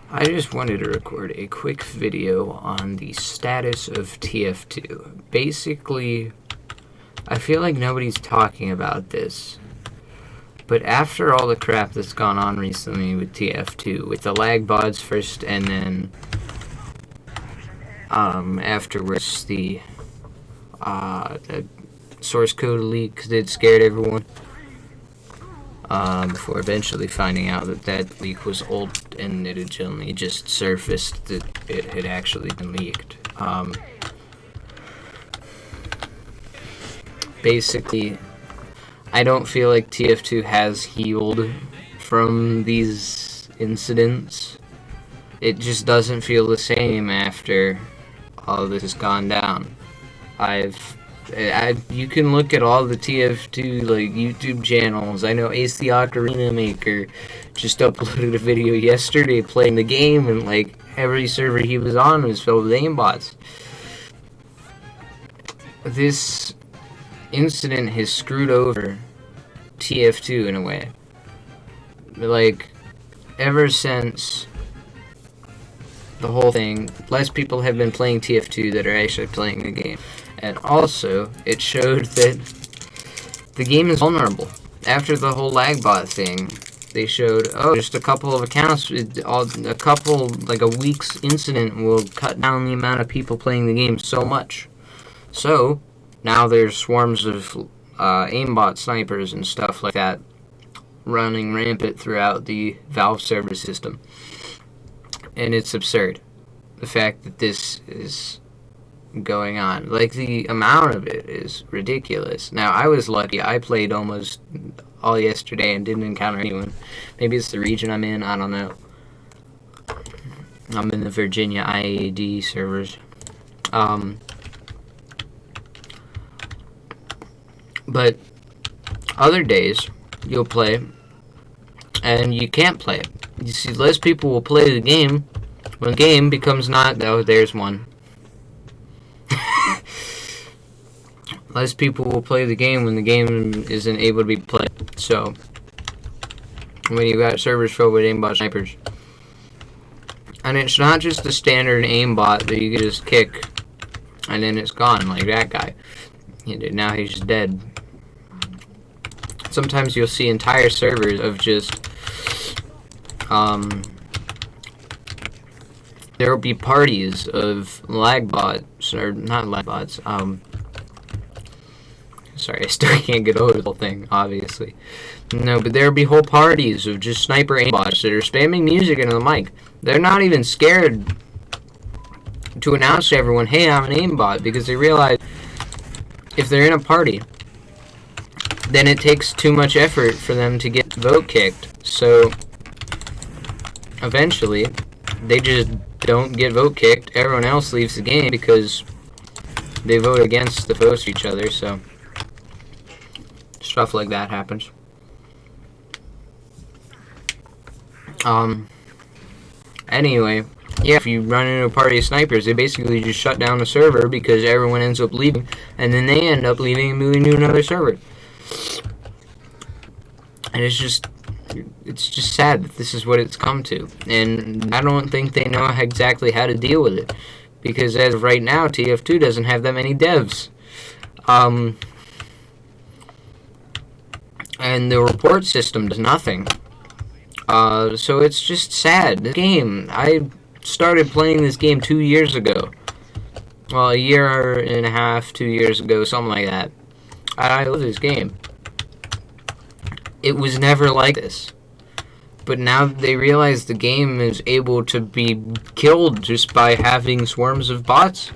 I just wanted to record a quick video on the status of TF2. Basically, I feel like nobody's talking about this, but after all the crap that's gone on recently with TF2, with the lag bots first and then afterwards the source code leak that scared everyone, before eventually finding out that that leak was old and it had only just surfaced that it had actually been leaked. Basically, I don't feel like TF2 has healed from these incidents. It just doesn't feel the same after all this has gone down. You can look at all the TF2 like YouTube channels. I know Ace the Ocarina Maker just uploaded a video yesterday playing the game, and like every server he was on was filled with aimbots. This incident has screwed over TF2 in a way. Like, ever since the whole thing, less people have been playing TF2 that are actually playing the game. And also, it showed that the game is vulnerable. After the whole lag bot thing, they showed, just a couple of accounts, like a week's incident will cut down the amount of people playing the game so much. So, now there's swarms of aimbot snipers and stuff like that running rampant throughout the Valve server system. And it's absurd. The fact that this is going on. Like, the amount of it is ridiculous. Now, I was lucky. I played almost all yesterday and didn't encounter anyone. Maybe it's the region I'm in. I don't know. I'm in the Virginia IAD servers. But other days, you'll play, and you can't play it. You see, less people will play the game when the game becomes not... Oh, there's one. Less people will play the game when the game isn't able to be played. So, when you got servers filled with aimbot snipers, and it's not just the standard aimbot that you can just kick and then it's gone, like that guy. Now he's just dead. Sometimes you'll see entire servers of just there will be parties of lag bots, or not lag bots, sorry, I still can't get over the whole thing, obviously. No, but there'll be whole parties of just sniper aimbots that are spamming music into the mic. They're not even scared to announce to everyone, hey, I'm an aimbot, because they realize if they're in a party, then it takes too much effort for them to get vote kicked. So, eventually, they just don't get vote kicked. Everyone else leaves the game because they vote against the votes of each other, so stuff like that happens. Anyway, yeah, if you run into a party of snipers, they basically just shut down the server because everyone ends up leaving, and then they end up leaving and moving to another server. And it's just sad that this is what it's come to. And I don't think they know exactly how to deal with it, because as of right now, TF2 doesn't have that many devs. And the report system does nothing. So it's just sad. The game, I started playing this game 2 years ago. Well, a year and a half, 2 years ago, something like that. I love this game. It was never like this. But now they realize the game is able to be killed just by having swarms of bots.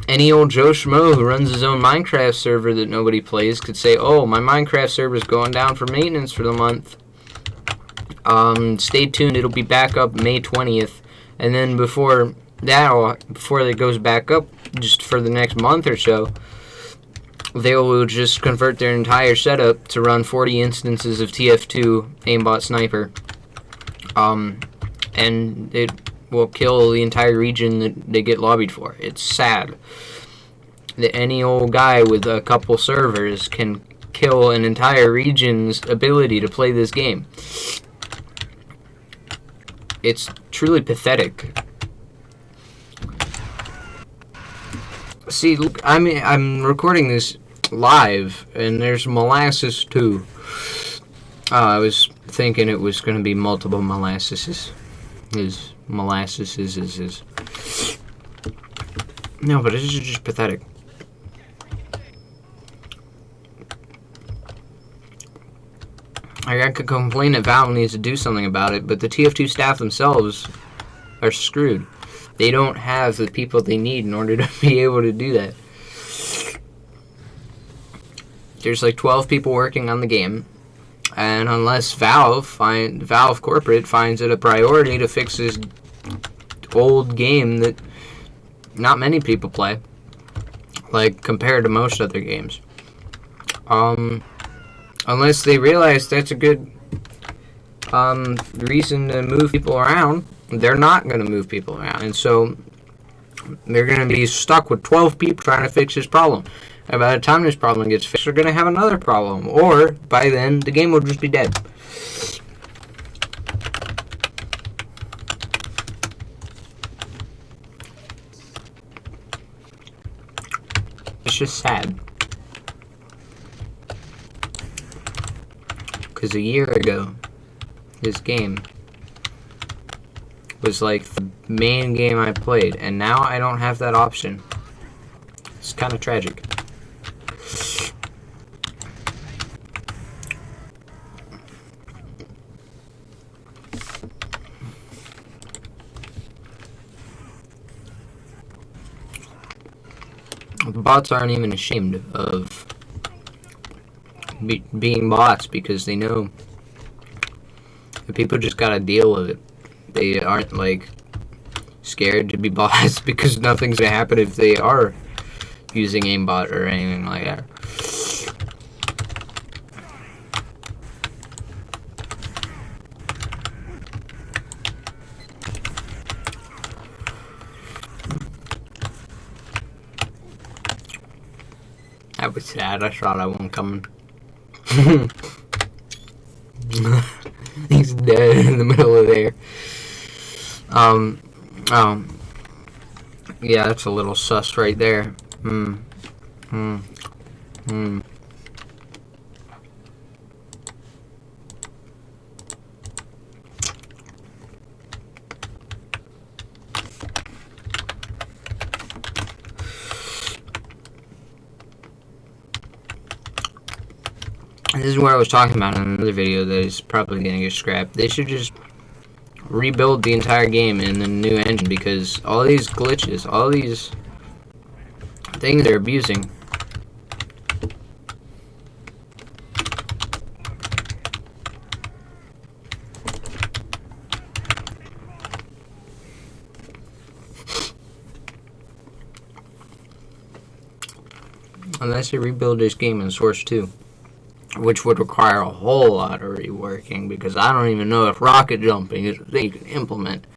Any old Joe Schmo who runs his own Minecraft server that nobody plays could say, oh, my Minecraft server is going down for maintenance for the month. Stay tuned, it'll be back up May 20th. And then before it goes back up, just for the next month or so, they will just convert their entire setup to run 40 instances of TF2 aimbot sniper. And it will kill the entire region that they get lobbied for. It's sad that any old guy with a couple servers can kill an entire region's ability to play this game. It's truly pathetic. See, look, I'm recording this live, and there's molasses too. I was thinking it was going to be multiple molasses. Molasses. No, but this is just pathetic. I could complain that Valve needs to do something about it, but the TF2 staff themselves are screwed. They don't have the people they need in order to be able to do that. There's like 12 people working on the game, and unless Valve Corporate finds it a priority to fix this old game that not many people play, like compared to most other games, unless they realize that's a good reason to move people around, they're not going to move people around. And so they're going to be stuck with 12 people trying to fix this problem. And by the time this problem gets fixed, they're going to have another problem. Or by then, the game will just be dead. It's just sad. Because a year ago, this game was like the main game I played, and now I don't have that option. It's kind of tragic. The bots aren't even ashamed of being bots because they know that people just gotta deal with it. They aren't like scared to be bots because nothing's gonna happen if they are using aimbot or anything like that. That was sad. I saw that one coming. He's dead in the middle of there. Yeah, that's a little sus right there. This is what I was talking about in another video that is probably going to get scrapped. They should just rebuild the entire game in the new engine, because all these glitches, all these things they're abusing. Unless they rebuild this game in Source 2. Which would require a whole lot of reworking, because I don't even know if rocket jumping is a thing you can implement.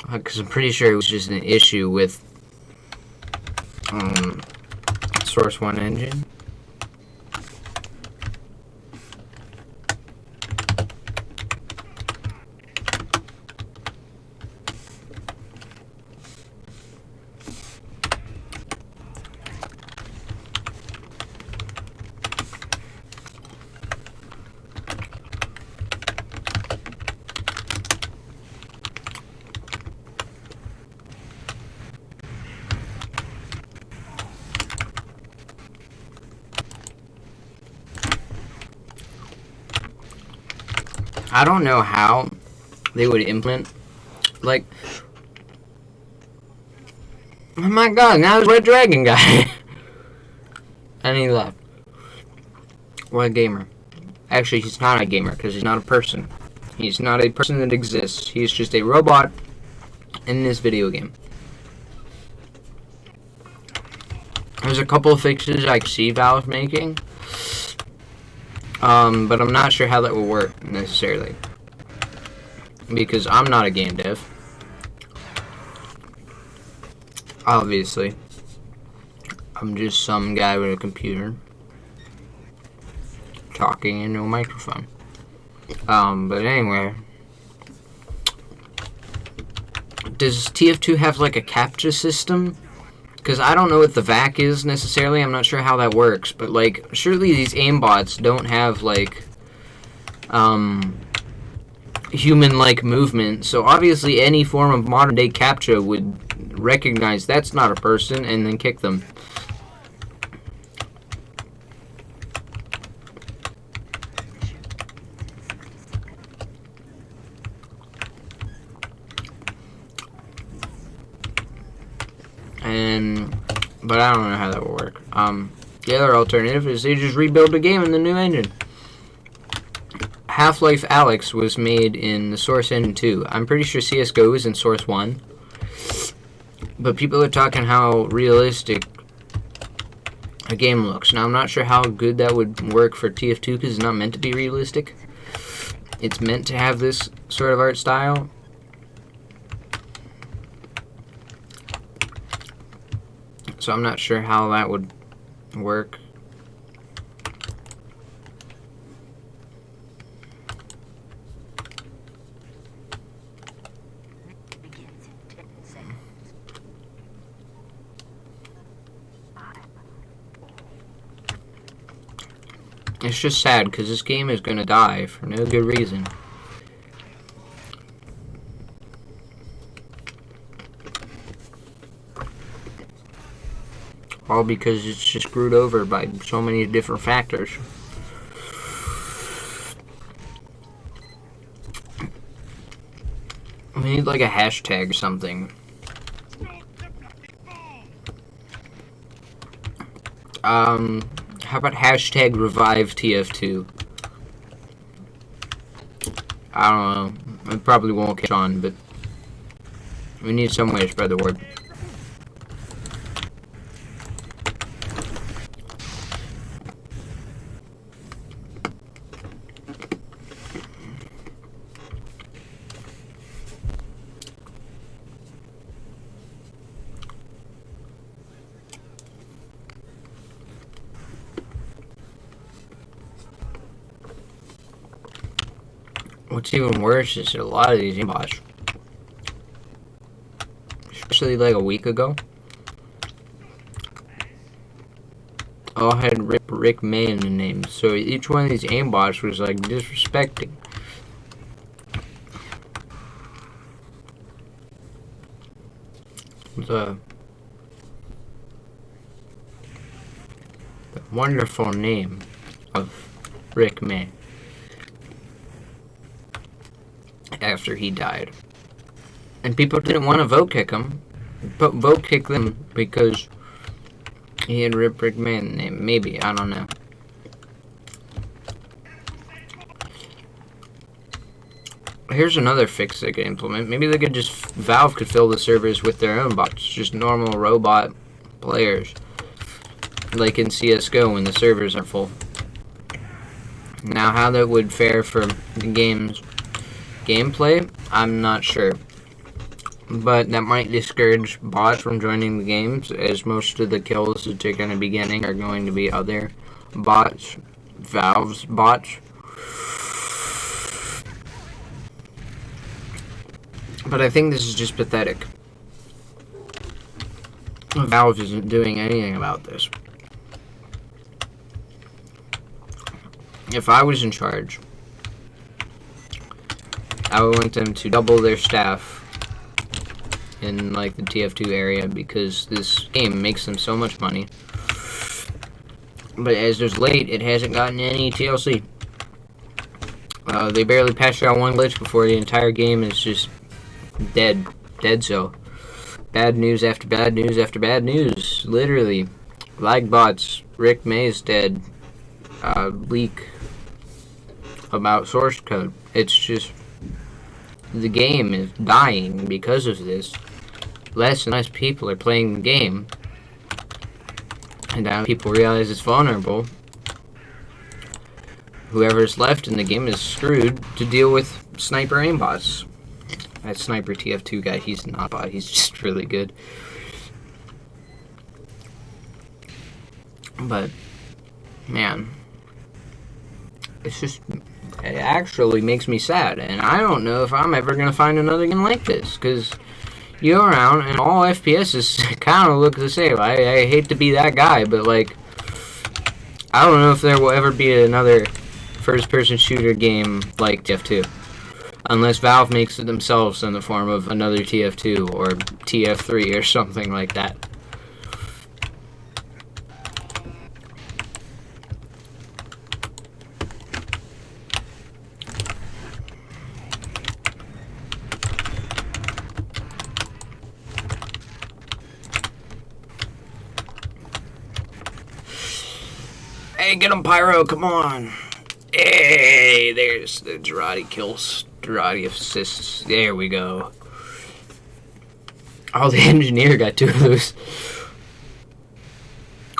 Because I'm pretty sure it was just an issue with Source 1 engine. I don't know how they would implement, like, oh my god, now there's Red Dragon guy. And he left. What a gamer. Actually, he's not a gamer, because he's not a person. He's not a person that exists. He's just a robot in this video game. There's a couple of fixes I see Valve making. But I'm not sure how that will work, necessarily. Because I'm not a game dev. Obviously. I'm just some guy with a computer. Talking into a microphone. But anyway. does TF2 have like a CAPTCHA system? Because I don't know what the VAC is necessarily. I'm not sure how that works. But like, surely these aimbots don't have like human-like movement. So obviously, any form of modern-day CAPTCHA would recognize that's not a person and then kick them. But I don't know how that will work. The other alternative is they just rebuild the game in the new engine. Half-Life Alyx was made in the Source Engine 2. I'm pretty sure CSGO is in Source 1. But people are talking how realistic a game looks. Now, I'm not sure how good that would work for TF2 because it's not meant to be realistic. It's meant to have this sort of art style. So I'm not sure how that would work. It's just sad because this game is going to die for no good reason. All because it's just screwed over by so many different factors. We need like a hashtag or something. How about hashtag revive TF2? I don't know. It probably won't catch on, but we need some way to spread the word. What's even worse is a lot of these bots, especially like a week ago, all had Rick May in the name. So each one of these aimbots was like disrespecting. The wonderful name of Rick May after he died. And people didn't want to vote kick him, but vote kick them because he had Rick May in the name. Maybe, I don't know. Here's another fix they could implement. Maybe they could just, Valve could fill the servers with their own bots, just normal robot players, like in CSGO when the servers are full. Now, how that would fare for the game's gameplay, I'm not sure. But that might discourage bots from joining the games, as most of the kills that they're going to be getting are going to be other bots, Valve's bots. But I think this is just pathetic. Valve isn't doing anything about this. If I was in charge, I would want them to double their staff in like the TF2 area because this game makes them so much money. But as of late, it hasn't gotten any TLC. They barely patched out one glitch before the entire game is just dead. So bad news after bad news after bad news. Literally, like bots, Rick May is dead. Leak about source code. It's just the game is dying because of this. Less and less people are playing the game, and now people realize it's vulnerable. Whoever's left in the game is screwed to deal with sniper aimbots. That sniper TF2 guy, he's not a bot, he's just really good. But man, it actually makes me sad, and I don't know if I'm ever gonna find another game like this, because You go around and all FPSs kind of look the same. I hate to be that guy, but like, I don't know if there will ever be another first-person shooter game like TF2. Unless Valve makes it themselves in the form of another TF2 or TF3 or something like that. Hey, get him, Pyro, come on. Hey, there's the Girardi kills. Girardi assists. There we go. Oh, the engineer got 2 of those.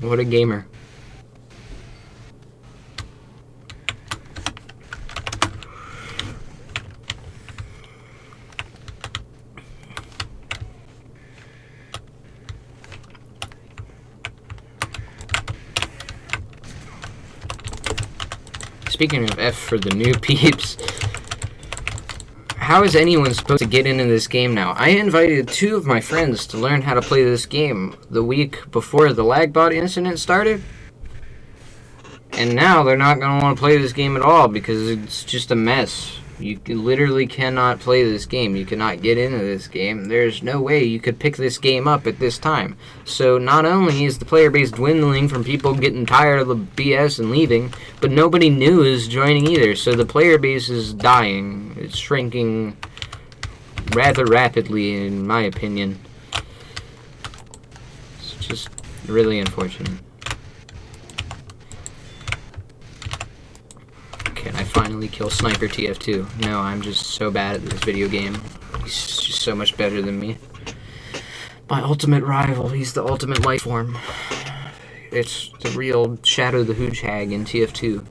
What a gamer. Speaking of F for the new peeps, how is anyone supposed to get into this game now? I invited 2 of my friends to learn how to play this game the week before the lag bot incident started. And now they're not going to want to play this game at all because it's just a mess. You literally cannot play this game. You cannot get into this game. There's no way you could pick this game up at this time. So not only is the player base dwindling from people getting tired of the BS and leaving, but nobody new is joining either. So the player base is dying. It's shrinking rather rapidly, in my opinion. It's just really unfortunate. Can I finally kill Sniper TF2? No, I'm just so bad at this video game. He's just so much better than me. My ultimate rival. He's the ultimate life form. It's the real Shadow the Hedgehog in TF2.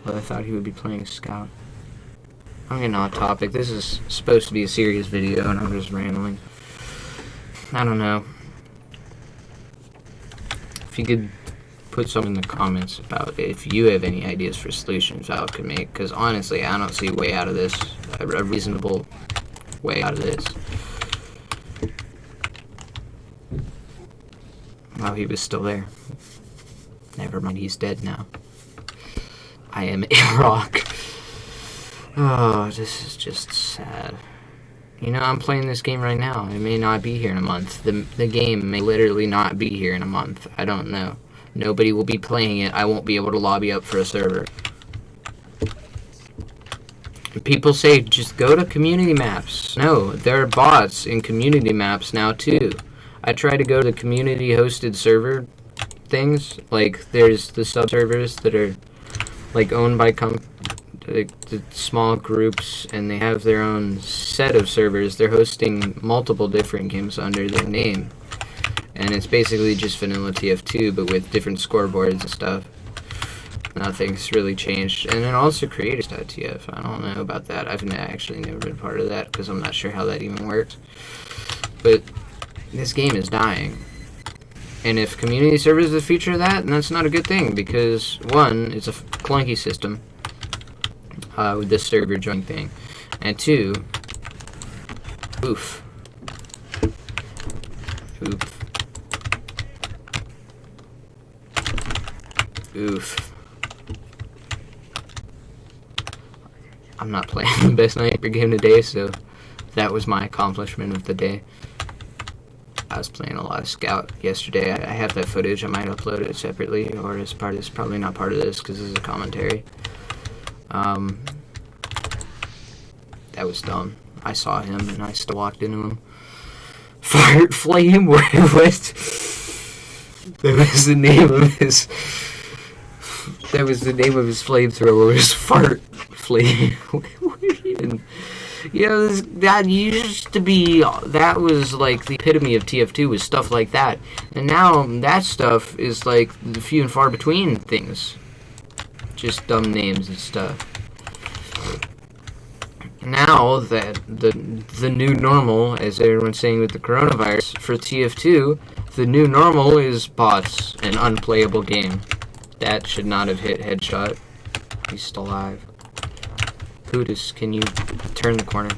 Well, I thought he would be playing a scout. I'm getting off topic. This is supposed to be a serious video, and I'm just rambling. I don't know. If you could put some in the comments about if you have any ideas for solutions Valve could make, because honestly, I don't see a way out of this, a reasonable way out of this. Oh, he was still there. Never mind, he's dead now. I am a rock. Oh, this is just sad. You know, I'm playing this game right now. It may not be here in a month. The game may literally not be here in a month. I don't know. Nobody will be playing it. I won't be able to lobby up for a server. People say, just go to community maps. No, there are bots in community maps now, too. I try to go to community-hosted server things. Like, there's the sub-servers that are, like, owned by the small groups, and they have their own set of servers. They're hosting multiple different games under their name. And it's basically just vanilla TF2, but with different scoreboards and stuff. Nothing's really changed. And then also creators.tf. I don't know about that. I've actually never been part of that, because I'm not sure how that even works. But this game is dying. And if community servers is the future of that, then that's not a good thing, because, one, it's a clunky system with this server join thing. And two, oof. Oof. Oof. I'm not playing the best sniper game today, so that was my accomplishment of the day. I was playing a lot of Scout yesterday. I have that footage. I might upload it separately or as part of this. Probably not part of this because this is a commentary. That was dumb. I saw him and I still walked into him. Fart Flame? What? That was the name of his... That was the name of his flamethrower, was Fart Flame. You know, that used to be, that was like the epitome of TF2, was stuff like that. And now that stuff is like the few and far between things. Just dumb names and stuff. Now that the new normal, as everyone's saying with the coronavirus, for TF2, the new normal is bots, an unplayable game. That should not have hit headshot. He's still alive. Pootis, can you turn the corner?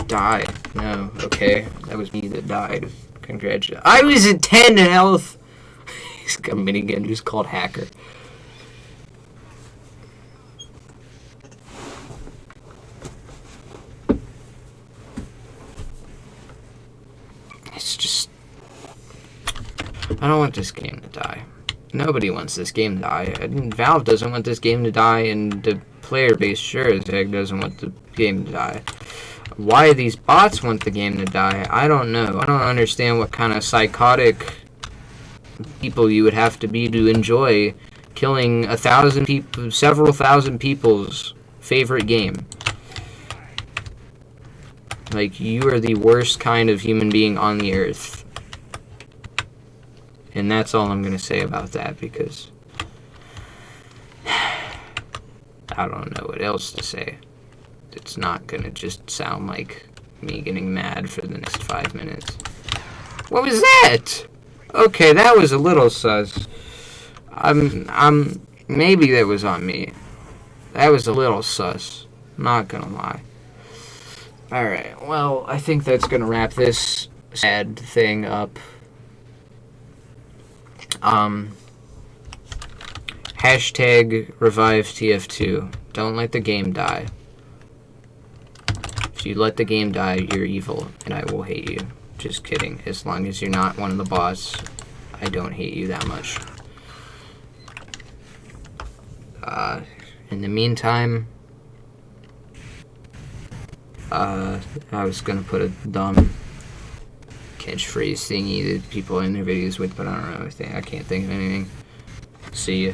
die. No, okay. That was me that died. Congratulations. I was at 10 health! He's got a minigun just called Hacker. It's just... I don't want this game to die. Nobody wants this game to die. And Valve doesn't want this game to die, and the player base sure as heck doesn't want the game to die. Why these bots want the game to die, I don't know. I don't understand what kind of psychotic people you would have to be to enjoy killing several thousand people's favorite game. Like, you are the worst kind of human being on the earth. And that's all I'm gonna say about that, because I don't know what else to say. It's not gonna just sound like me getting mad for the next 5 minutes. What was that? Okay, that was a little sus. Maybe that was on me. That was a little sus. Not gonna lie. Alright, well, I think that's gonna wrap this sad thing up. Hashtag revive TF2. Don't let the game die. If you let the game die, you're evil, and I will hate you. Just kidding. As long as you're not one of the boss, I don't hate you that much. In the meantime, I was gonna put a dumb catchphrase thingy that people end their videos with, but I don't know. I can't think of anything. See ya.